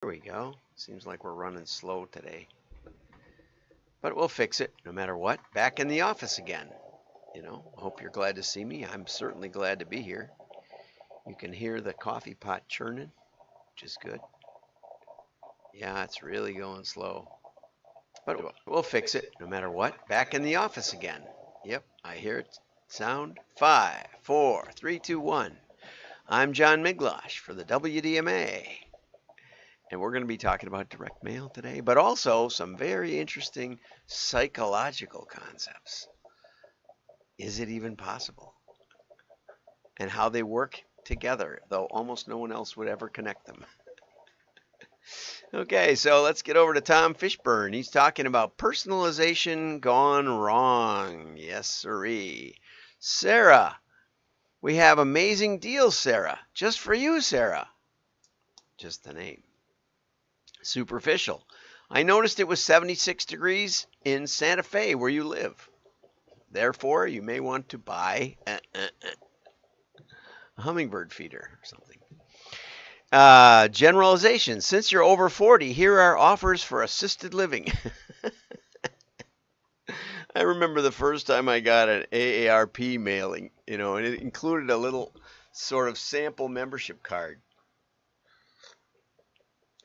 There we go. Seems like we're running slow today. But we'll fix it no matter what. Back in the office again. Hope you're glad to see me. I'm certainly glad to be here. You can hear the coffee pot churning, which is good. Yeah, it's really going slow. But we'll fix it no matter what. Back in the office again. Yep, I hear it sound. 5, 4, 3, 2, 1. I'm John Miglosh for the WDMA. And we're going to be talking about direct mail today, but also some very interesting psychological concepts. Is it even possible? And how they work together, though almost no one else would ever connect them. Okay, so let's get over to Tom Fishburne. He's talking about personalization gone wrong. Yes, sirree. Sarah, we have amazing deals, Sarah. Just for you, Sarah. Just the name. Superficial. I noticed it was 76 degrees in Santa Fe where you live. Therefore, you may want to buy a hummingbird feeder or something. Generalization. Since you're over 40, here are offers for assisted living. I remember the first time I got an AARP mailing, and it included a little sort of sample membership card.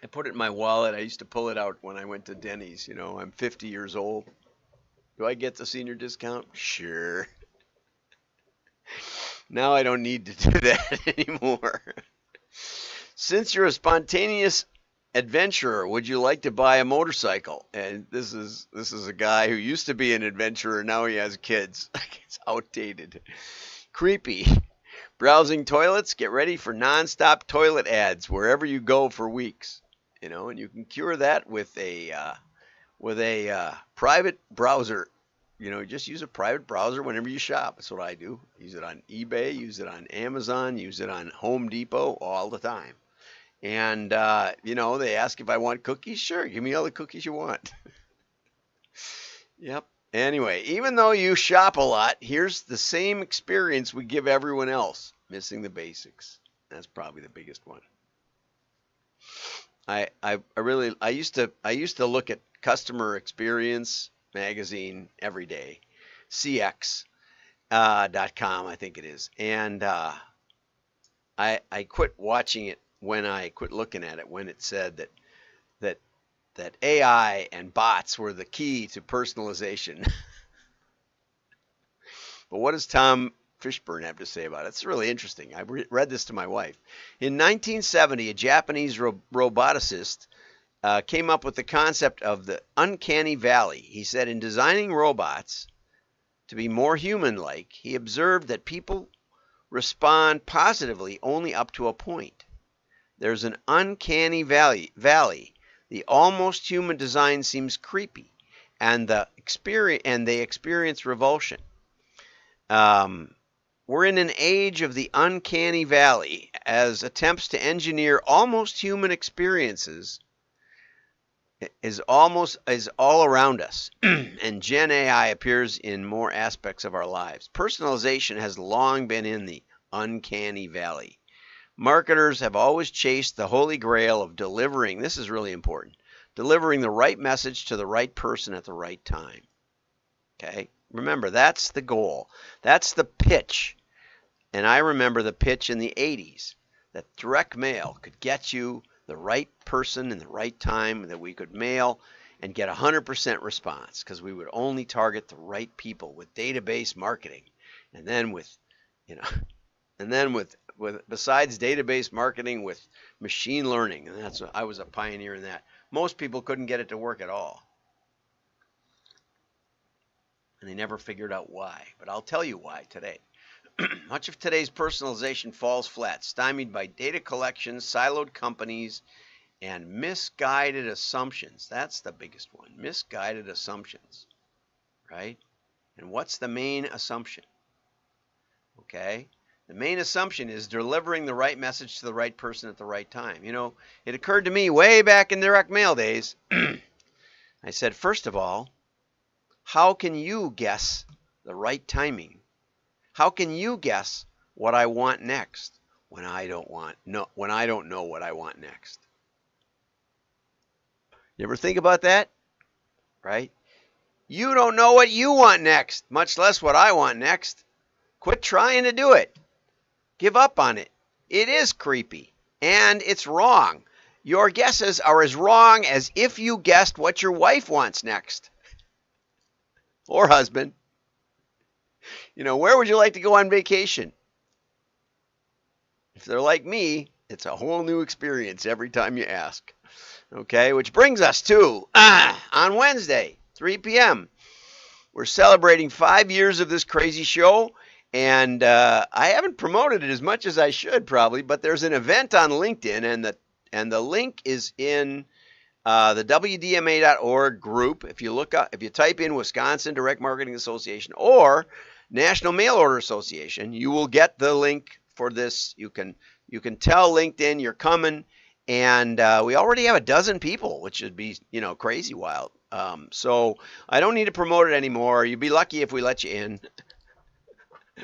I put it in my wallet. I used to pull it out when I went to Denny's. I'm 50 years old. Do I get the senior discount? Sure. Now I don't need to do that anymore. Since you're a spontaneous adventurer, would you like to buy a motorcycle? And this is a guy who used to be an adventurer. Now he has kids. It's outdated. Creepy. Browsing toilets. Get ready for nonstop toilet ads wherever you go for weeks. And you can cure that with a private browser. Just use a private browser whenever you shop. That's what I do. Use it on eBay, use it on Amazon, use it on Home Depot all the time. And, they ask if I want cookies. Sure, give me all the cookies you want. Yep. Anyway, even though you shop a lot, here's the same experience we give everyone else. Missing the basics. That's probably the biggest one. I used to look at Customer Experience magazine every day, cx.com I think it is, and I quit watching it when I quit looking at it when it said that AI and bots were the key to personalization. But what does Tom Fishburne have to say about it? It's really interesting. I read this to my wife. In 1970, a Japanese roboticist came up with the concept of the uncanny valley. He said in designing robots to be more human-like, he observed that people respond positively only up to a point. There's an uncanny valley. The almost human design seems creepy, and they experience revulsion. We're in an age of the uncanny valley as attempts to engineer almost human experiences is all around us, and Gen AI appears in more aspects of our lives. Personalization has long been in the uncanny valley. Marketers have always chased the holy grail of delivering, this is really important, delivering the right message to the right person at the right time. Okay? Remember, that's the goal. That's the pitch. And I remember the pitch in the 80s, that direct mail could get you the right person in the right time, that we could mail and get 100% response because we would only target the right people with database marketing. And then with besides database marketing, with machine learning, and I was a pioneer in that. Most people couldn't get it to work at all. And they never figured out why. But I'll tell you why today. Much of today's personalization falls flat, stymied by data collection, siloed companies, and misguided assumptions. That's the biggest one. Misguided assumptions, right? And what's the main assumption? Okay? The main assumption is delivering the right message to the right person at the right time. It occurred to me way back in direct mail days. I said, first of all, how can you guess the right timing? How can you guess what I want next when I don't know what I want next? You ever think about that? Right? You don't know what you want next, much less what I want next. Quit trying to do it. Give up on it. It is creepy, and it's wrong. Your guesses are as wrong as if you guessed what your wife wants next. Or husband. Where would you like to go on vacation? If they're like me, it's a whole new experience every time you ask. Okay, which brings us to on Wednesday, 3 p.m. We're celebrating 5 years of this crazy show, and I haven't promoted it as much as I should probably, but there's an event on LinkedIn, and the link is in the WDMA.org group. If you type in Wisconsin Direct Marketing Association or National Mail Order Association, you will get the link for this. You can tell LinkedIn you're coming, and we already have 12 people, which would be crazy wild. So I don't need to promote it anymore. You'd be lucky if we let you in.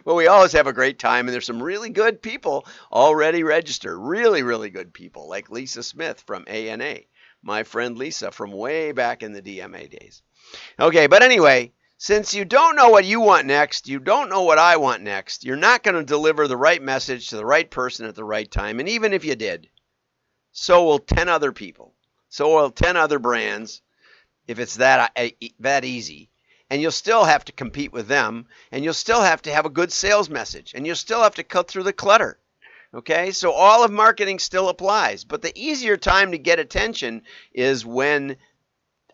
But we always have a great time, and there's some really good people already registered. Really, really good people, like Lisa Smith from ANA. My friend Lisa from way back in the DMA days. Okay, but anyway, since you don't know what you want next, you don't know what I want next, you're not going to deliver the right message to the right person at the right time. And even if you did, so will 10 other people. So will 10 other brands, if it's that easy. And you'll still have to compete with them, and you'll still have to have a good sales message, and you'll still have to cut through the clutter. Okay, so all of marketing still applies, but the easier time to get attention is when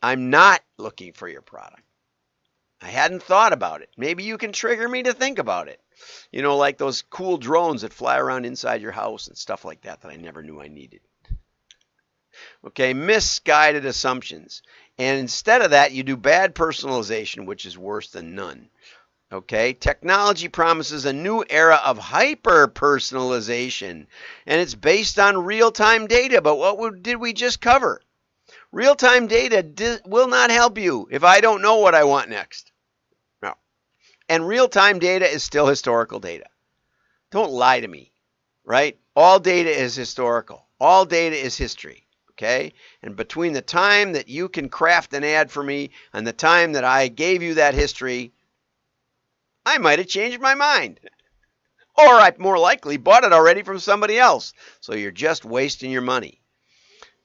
I'm not looking for your product. I hadn't thought about it. Maybe you can trigger me to think about it. Like those cool drones that fly around inside your house and stuff like that I never knew I needed. Okay, misguided assumptions. And instead of that, you do bad personalization, which is worse than none. Okay, technology promises a new era of hyper-personalization, and it's based on real-time data. But what did we just cover? Real-time data will not help you if I don't know what I want next. No. And real-time data is still historical data. Don't lie to me, right? All data is historical. All data is history. Okay? And between the time that you can craft an ad for me and the time that I gave you that history, I might have changed my mind. Or I more likely bought it already from somebody else. So you're just wasting your money.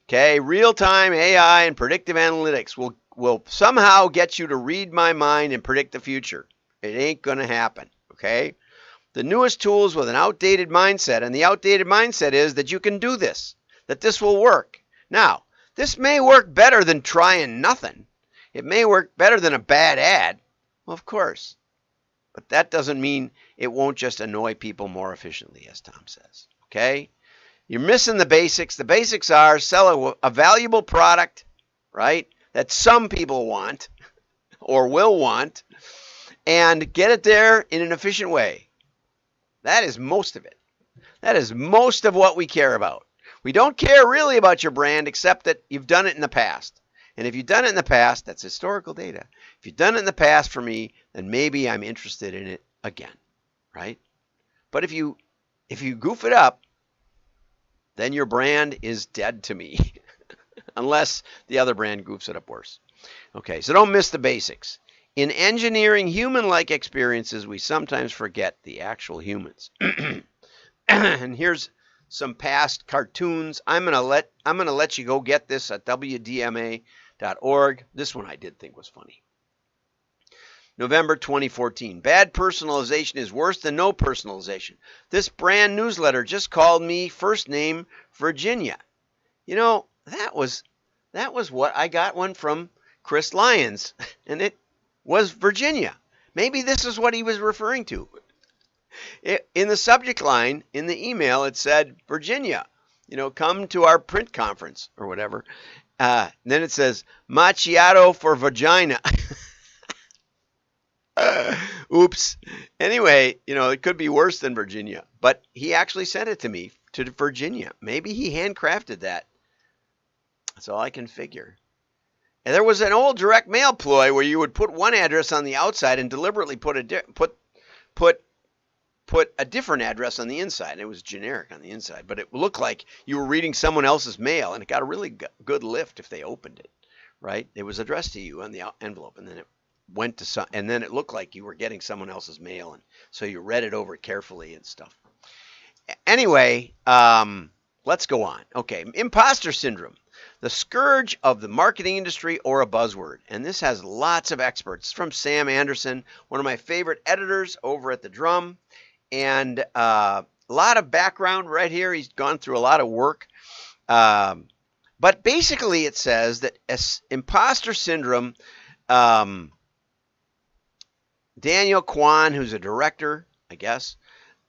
Okay? Real-time AI and predictive analytics will somehow get you to read my mind and predict the future. It ain't going to happen. Okay? The newest tools with an outdated mindset, and the outdated mindset is that you can do this, that this will work. Now, this may work better than trying nothing. It may work better than a bad ad. Well, of course. But that doesn't mean it won't just annoy people more efficiently, as Tom says. Okay? You're missing the basics. The basics are sell a valuable product, right, that some people want or will want, and get it there in an efficient way. That is most of it. That is most of what we care about. We don't care really about your brand except that you've done it in the past. And if you've done it in the past, that's historical data. If you've done it in the past for me, then maybe I'm interested in it again, right? But if you goof it up, then your brand is dead to me, unless the other brand goofs it up worse. Okay, so don't miss the basics. In engineering human-like experiences, we sometimes forget the actual humans. And here's some past cartoons. I'm gonna let you go get this at WDMA.org. This one I did think was funny. November 2014. Bad personalization is worse than no personalization. This brand newsletter just called me first name Virginia. That was what I got one from Chris Lyons, and it was Virginia. Maybe this is what he was referring to. In the subject line, in the email, it said, Virginia, come to our print conference or whatever. Then it says, macchiato for vagina. Oops. Anyway, it could be worse than Virginia. But he actually sent it to me, to Virginia. Maybe he handcrafted that. That's all I can figure. And there was an old direct mail ploy where you would put one address on the outside and deliberately put a different address on the inside. It was generic on the inside, but it looked like you were reading someone else's mail, and it got a really good lift if they opened it. right? It was addressed to you on the envelope, and then it went to some, and then it looked like you were getting someone else's mail, and so you read it over carefully and stuff. Anyway, let's go on. Okay, imposter syndrome, the scourge of the marketing industry or a buzzword. And this has lots of experts. From Sam Anderson, one of my favorite editors over at the Drum, and a lot of background right here. He's gone through a lot of work. But basically it says that imposter syndrome, Daniel Kwan, who's a director, I guess,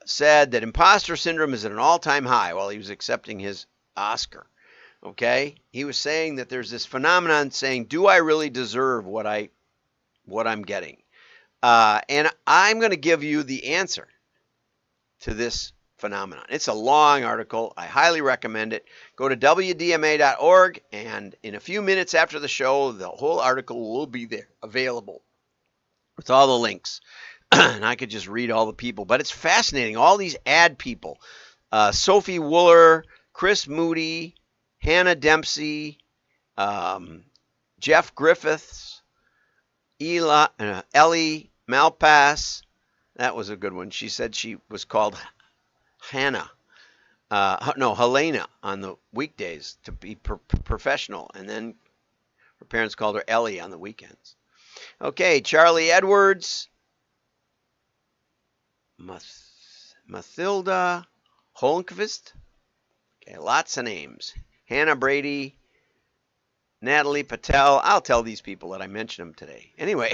said that imposter syndrome is at an all-time high while he was accepting his Oscar. Okay? He was saying that there's this phenomenon saying, do I really deserve what I'm getting? And I'm going to give you the answer to this phenomenon. It's a long article. I highly recommend it. Go to wdma.org, and in a few minutes after the show, the whole article will be there, available, with all the links. And I could just read all the people, but it's fascinating. All these ad people, Sophie Wooler, Chris Moody, Hannah Dempsey, Jeff Griffiths, Ellie Malpass. That was a good one. She said she was called Helena on the weekdays to be professional, and then her parents called her Ellie on the weekends. Okay, Charlie Edwards, Mathilda Holmqvist. Okay, lots of names. Hannah Brady, Natalie Patel. I'll tell these people that I mentioned them today. Anyway,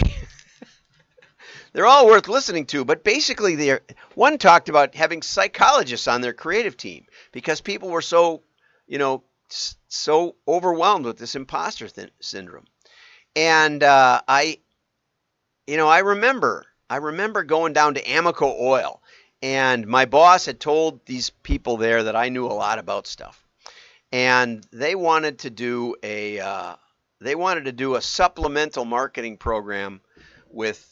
they're all worth listening to, but basically one talked about having psychologists on their creative team because people were so overwhelmed with this imposter syndrome. And I remember going down to Amoco Oil, and my boss had told these people there that I knew a lot about stuff, and they wanted to do a supplemental marketing program with.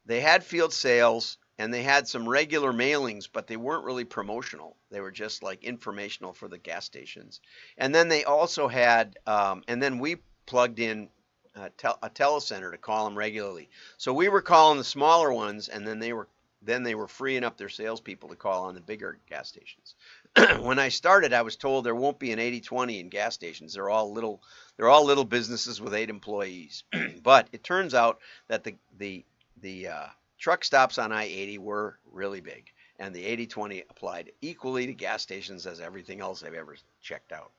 They had field sales and they had some regular mailings, but they weren't really promotional. They were just like informational for the gas stations. And then they also had, and then we plugged in a telecenter to call them regularly. So we were calling the smaller ones, and then they were freeing up their salespeople to call on the bigger gas stations. When I started, I was told there won't be an 80-20 in gas stations. They're all little businesses with 8 employees. But it turns out that the truck stops on I-80 were really big, and the 80-20 applied equally to gas stations as everything else I've ever checked out.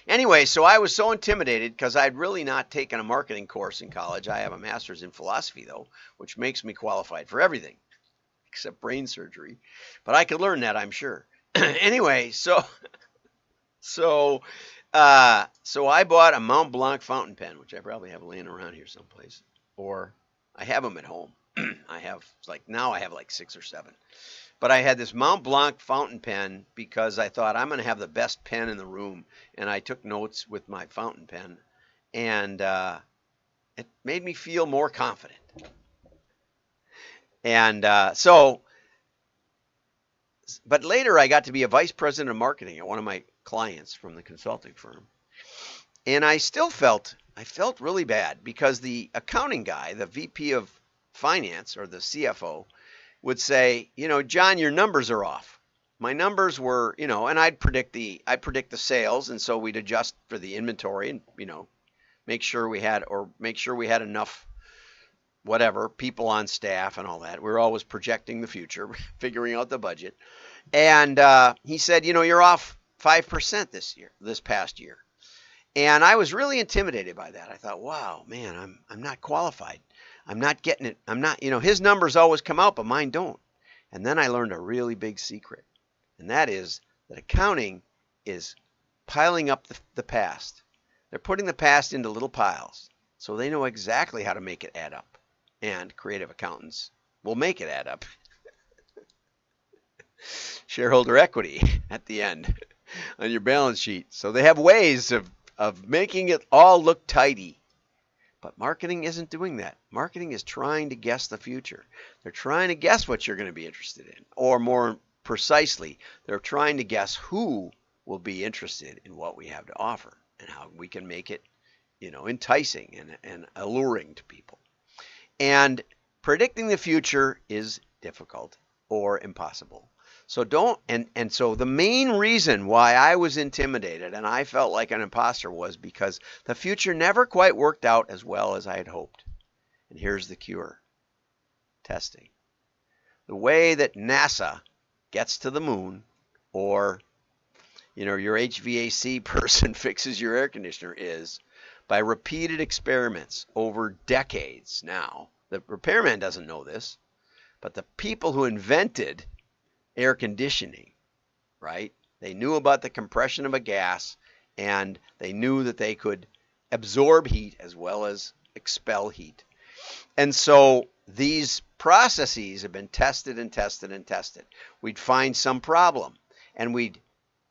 Anyway, so I was so intimidated because I'd really not taken a marketing course in college. I have a master's in philosophy, though, which makes me qualified for everything except brain surgery. But I could learn that, I'm sure. Anyway, so I bought a Mont Blanc fountain pen, which I probably have laying around here someplace, or I have them at home. I have like 6 or 7. But I had this Mont Blanc fountain pen because I thought I'm going to have the best pen in the room, and I took notes with my fountain pen, and it made me feel more confident. And but later I got to be a vice president of marketing at one of my clients from the consulting firm. And I felt really bad because the accounting guy, the VP of finance or the CFO, would say, John, your numbers are off. My numbers were, and I'd predict the sales, and so we'd adjust for the inventory and, make sure we had enough whatever people on staff and all that. We're always projecting the future, figuring out the budget. And he said, you're off 5% this past year. And I was really intimidated by that. I thought, wow, man, I'm not qualified. I'm not getting it. I'm not, his numbers always come out, but mine don't. And then I learned a really big secret. And that is that accounting is piling up the past. They're putting the past into little piles so they know exactly how to make it add up. And creative accountants will make it add up. Shareholder equity at the end on your balance sheet. So they have ways of making it all look tidy. But marketing isn't doing that. Marketing is trying to guess the future. They're trying to guess what you're going to be interested in. Or more precisely, they're trying to guess who will be interested in what we have to offer. and how we can make it, enticing and alluring to people. And predicting the future is difficult or impossible. So so the main reason why I was intimidated and I felt like an imposter was because the future never quite worked out as well as I had hoped. And here's the cure: testing. The way that NASA gets to the moon, or your HVAC person fixes your air conditioner, is by repeated experiments over decades now. The repairman doesn't know this, but the people who invented air conditioning, right? They knew about the compression of a gas, and they knew that they could absorb heat as well as expel heat. And so these processes have been tested and tested and tested. We'd find some problem, and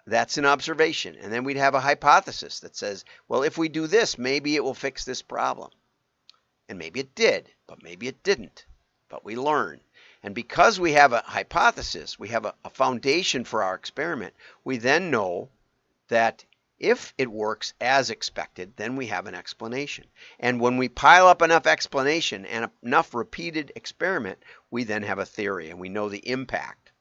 that's an observation. And then we'd have a hypothesis that says, well, if we do this, maybe it will fix this problem. And maybe it did, but maybe it didn't. But we learn. And because we have a hypothesis, we have a foundation for our experiment, we then know that if it works as expected, then we have an explanation. And when we pile up enough explanation and enough repeated experiment, we then have a theory, and we know the impact,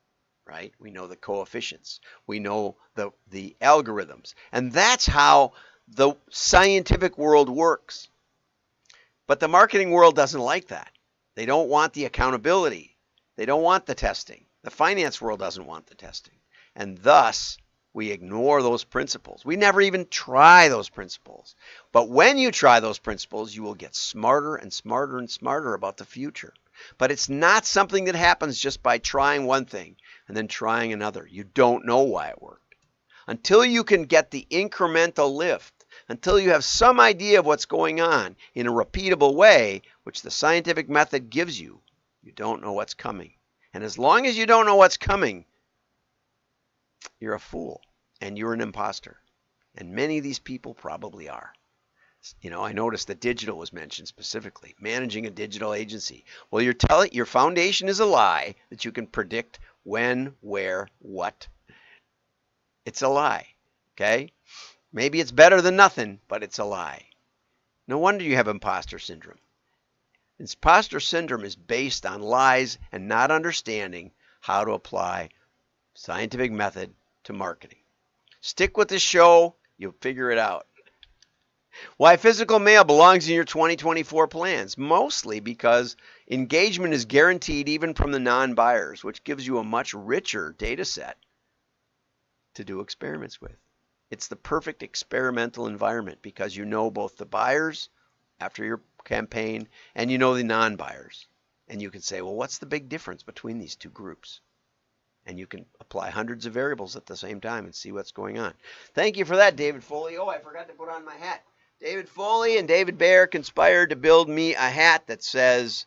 right? We know the coefficients. We know the algorithms. And that's how the scientific world works. But the marketing world doesn't like that. They don't want the accountability. They don't want the testing. The finance world doesn't want the testing. And thus, we ignore those principles. We never even try those principles. But when you try those principles, you will get smarter and smarter and smarter about the future. But it's not something that happens just by trying one thing and then trying another. You don't know why it worked. Until you can get the incremental lift, until you have some idea of what's going on in a repeatable way, which the scientific method gives you, you don't know what's coming. And as long as you don't know what's coming, you're a fool and you're an imposter. And many of these people probably are. I noticed that digital was mentioned specifically, managing a digital agency. Well, your foundation is a lie that you can predict when, where, what. It's a lie, okay? Maybe it's better than nothing, but it's a lie. No wonder you have imposter syndrome. Imposter syndrome is based on lies and not understanding how to apply scientific method to marketing. Stick with the show, you'll figure it out. Why physical mail belongs in your 2024 plans? Mostly because engagement is guaranteed even from the non-buyers, which gives you a much richer data set to do experiments with. It's the perfect experimental environment because you know both the buyers after your campaign and you know the non-buyers. And you can say, well, what's the big difference between these two groups? And you can apply hundreds of variables at the same time and see what's going on. Thank you for that, David Foley. Oh, I forgot to put on my hat. David Foley and David Baer conspired to build me a hat that says,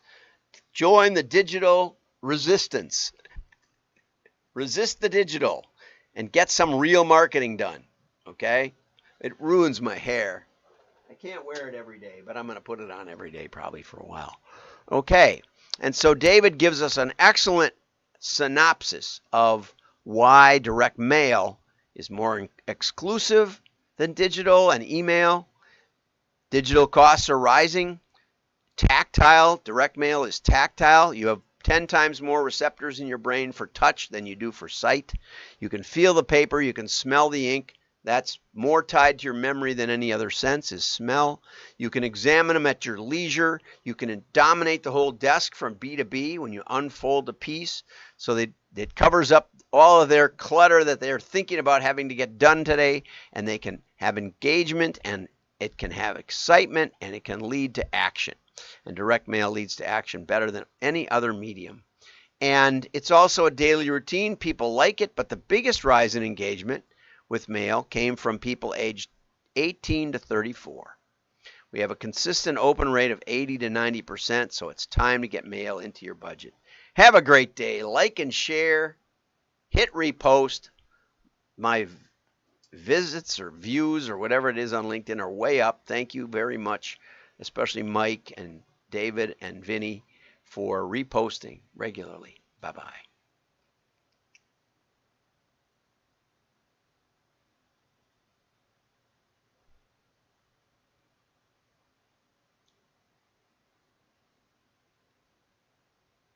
join the digital resistance. Resist the digital and get some real marketing done. Okay? It ruins my hair. I can't wear it every day, but I'm going to put it on every day probably for a while. Okay. And so David gives us an excellent synopsis of why direct mail is more exclusive than digital and email. Digital costs are rising. Tactile, direct mail is tactile. You have 10 times more receptors in your brain for touch than you do for sight. You can feel the paper, you can smell the ink. That's more tied to your memory than any other sense is smell. You can examine them at your leisure. You can dominate the whole desk from B to B when you unfold a piece. So it covers up all of their clutter that they're thinking about having to get done today. And they can have engagement, and it can have excitement, and it can lead to action. And direct mail leads to action better than any other medium. And it's also a daily routine. People like it, but the biggest rise in engagement with mail came from people aged 18 to 34. We have a consistent open rate of 80 to 90%, so it's time to get mail into your budget. Have a great day. Like and share. Hit repost. My visits or views or whatever it is on LinkedIn are way up. Thank you very much, especially Mike and David and Vinny for reposting regularly. Bye-bye.